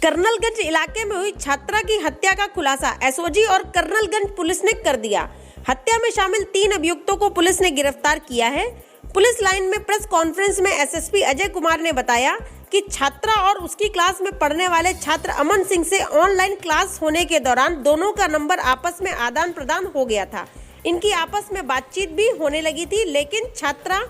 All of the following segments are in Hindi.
कर्नलगंज इलाके में हुई छात्रा की हत्या का खुलासा एसओजी और कर्नलगंज पुलिस ने कर दिया। हत्या में शामिल 3 अभियुक्तों को पुलिस ने गिरफ्तार किया है। पुलिस लाइन में प्रेस कॉन्फ्रेंस में एसएसपी अजय कुमार ने बताया कि छात्रा और उसकी क्लास में पढ़ने वाले छात्र अमन सिंह से ऑनलाइन क्लास होने के दौरान दोनों का नंबर आपस में आदान प्रदान हो गया था। इनकी आपस में बातचीत भी होने लगी थी, लेकिन छात्रा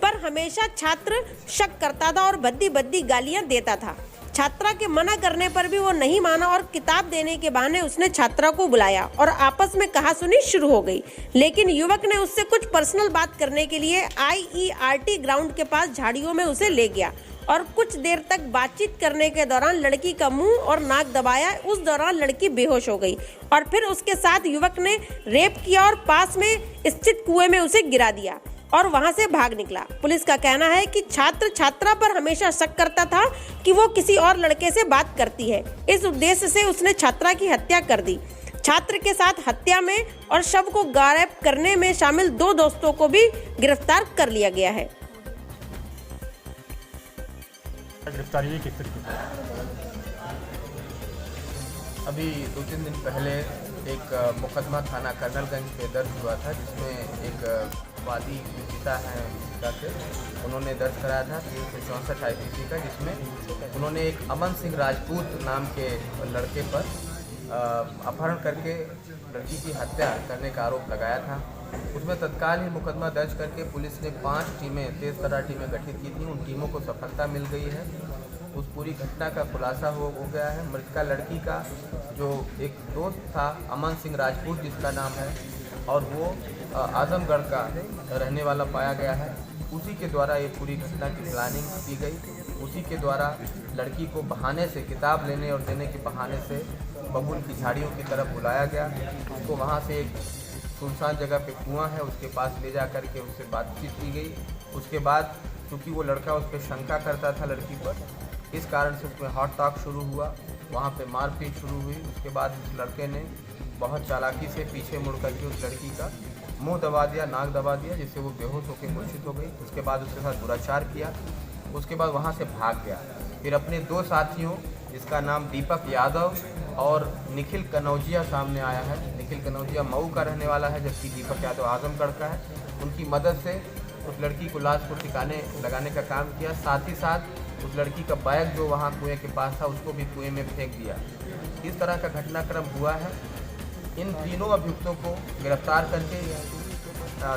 पर हमेशा छात्र शक करता था और भद्दी भद्दी गालियां देता था। छात्रा के मना करने पर भी वो नहीं माना और किताब देने के बहाने उसने छात्रा को बुलाया और आपस में कहासुनी शुरू हो गई। लेकिन युवक ने उससे कुछ पर्सनल बात करने के लिए IERT ग्राउंड के पास झाड़ियों में उसे ले गया और कुछ देर तक बातचीत करने के दौरान लड़की का मुंह और नाक दबाया। उस दौरान लड़की बेहोश हो गई और फिर उसके साथ युवक ने रेप किया और पास में स्थित कुएं में उसे गिरा दिया और वहां से भाग निकला। पुलिस का कहना है कि छात्र छात्रा पर हमेशा शक करता था कि वो किसी और लड़के से बात करती है। इस उद्देश्य से उसने छात्रा की हत्या कर दी। छात्र के साथ हत्या में और शव को गायब करने में शामिल 2 दोस्तों को भी गिरफ्तार कर लिया गया है। गिरफ्तारी किस तरीके से? अभी 2-3 दिन पहले एक मुकदमा थाना कर्नलगंज पे दर्ज हुआ था, जिसमें एक वादी पीड़िता है के उन्होंने दर्ज कराया था 364 IPC का, जिसमें उन्होंने एक अमन सिंह राजपूत नाम के लड़के पर अपहरण करके लड़की की हत्या करने का आरोप लगाया था। उसमें तत्काल ही मुकदमा दर्ज करके पुलिस ने 5 टीमें, तेज तर्रार टीमें गठित की थी। उन टीमों को सफलता मिल गई है। उस पूरी घटना का खुलासा हो गया है। मृतका लड़की का जो एक दोस्त था अमन सिंह राजपूत जिसका नाम है, और वो आजमगढ़ का रहने वाला पाया गया है। उसी के द्वारा ये पूरी घटना की प्लानिंग की गई। उसी के द्वारा लड़की को बहाने से, किताब लेने और देने के बहाने से बबूल की झाड़ियों की तरफ बुलाया गया। उसको वहाँ से एक सुनसान जगह पे कुआं है, उसके पास ले जा कर के उससे बातचीत की गई। उसके बाद चूँकि वो लड़का उस पर शंका करता था लड़की पर, इस कारण से उसमें हॉट टॉक शुरू हुआ। वहाँ पे मारपीट शुरू हुई। उसके बाद उस लड़के ने बहुत चालाकी से पीछे मुड़ करके उस लड़की का मुंह दबा दिया, नाक दबा दिया, जिससे वो बेहोश होकर मूर्छित हो गई। उसके बाद उसके साथ दुराचार किया। उसके बाद वहाँ से भाग गया। फिर अपने 2 साथियों, जिसका नाम दीपक यादव और निखिल कनौजिया सामने आया है। निखिल कनौजिया मऊ का रहने वाला है, जबकि दीपक यादव आजमगढ़ का है। उनकी मदद से उस लड़की को लाश को ठिकाने लगाने का काम किया। साथ ही साथ उस लड़की का बैग जो वहाँ कुएं के पास था, उसको भी कुएं में फेंक दिया। इस तरह का घटनाक्रम हुआ है। इन तीनों अभियुक्तों को गिरफ्तार करके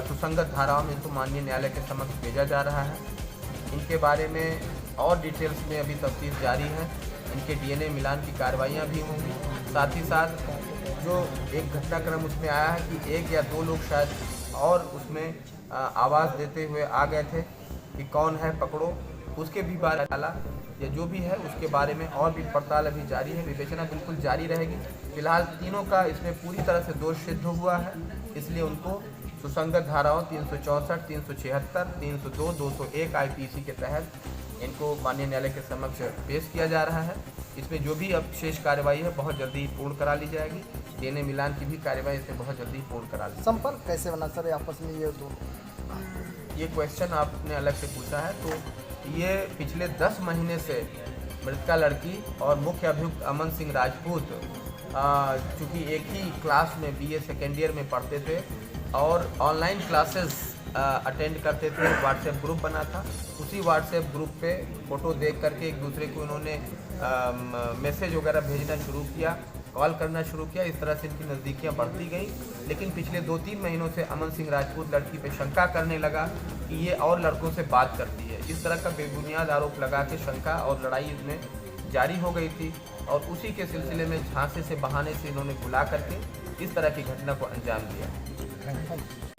सुसंगत धाराओं में इनको माननीय न्यायालय के समक्ष भेजा जा रहा है। इनके बारे में और डिटेल्स में अभी तफ्तीश जारी है। इनके DNA मिलान की कार्रवाइयाँ भी होंगी। साथ ही साथ जो एक घटनाक्रम उसमें आया है कि 1 या 2 लोग शायद और उसमें आवाज़ देते हुए आ गए थे कि कौन है पकड़ो, उसके भी बारे डाला या जो भी है उसके बारे में और भी पड़ताल अभी जारी है। विवेचना बिल्कुल जारी रहेगी। फिलहाल तीनों का इसमें पूरी तरह से दोष सिद्ध हुआ है, इसलिए उनको सुसंगत धाराओं 364, 376, 302, 201 IPC के तहत इनको माननीय न्यायालय के समक्ष पेश किया जा रहा है। इसमें जो भी अब शेष कार्रवाई है बहुत जल्दी पूर्ण करा ली जाएगी। DNA मिलान की भी कार्रवाई इसमें बहुत जल्दी पूर्ण करा ली। संपर्क कैसे बना सर आपस में ये दो? ये क्वेश्चन आपने अलग से पूछा है। तो ये पिछले 10 महीने से मृतका लड़की और मुख्य अभियुक्त अमन सिंह राजपूत चूँकि एक ही क्लास में BA सेकेंड ईयर में पढ़ते थे और ऑनलाइन क्लासेस अटेंड करते थे। व्हाट्सएप ग्रुप बना था। उसी व्हाट्सएप ग्रुप पे फ़ोटो देख करके एक दूसरे को इन्होंने मैसेज वगैरह भेजना शुरू किया, कॉल करना शुरू किया। इस तरह से इनकी नज़दीकियाँ बढ़ती गई। लेकिन पिछले 2-3 महीनों से अमन सिंह राजपूत लड़की पे शंका करने लगा कि ये और लड़कों से बात करती है। इस तरह का बेबुनियाद आरोप लगा के शंका और लड़ाई इसमें जारी हो गई थी और उसी के सिलसिले में झांसे से बहाने से इन्होंने बुला करके इस तरह की घटना को अंजाम दिया।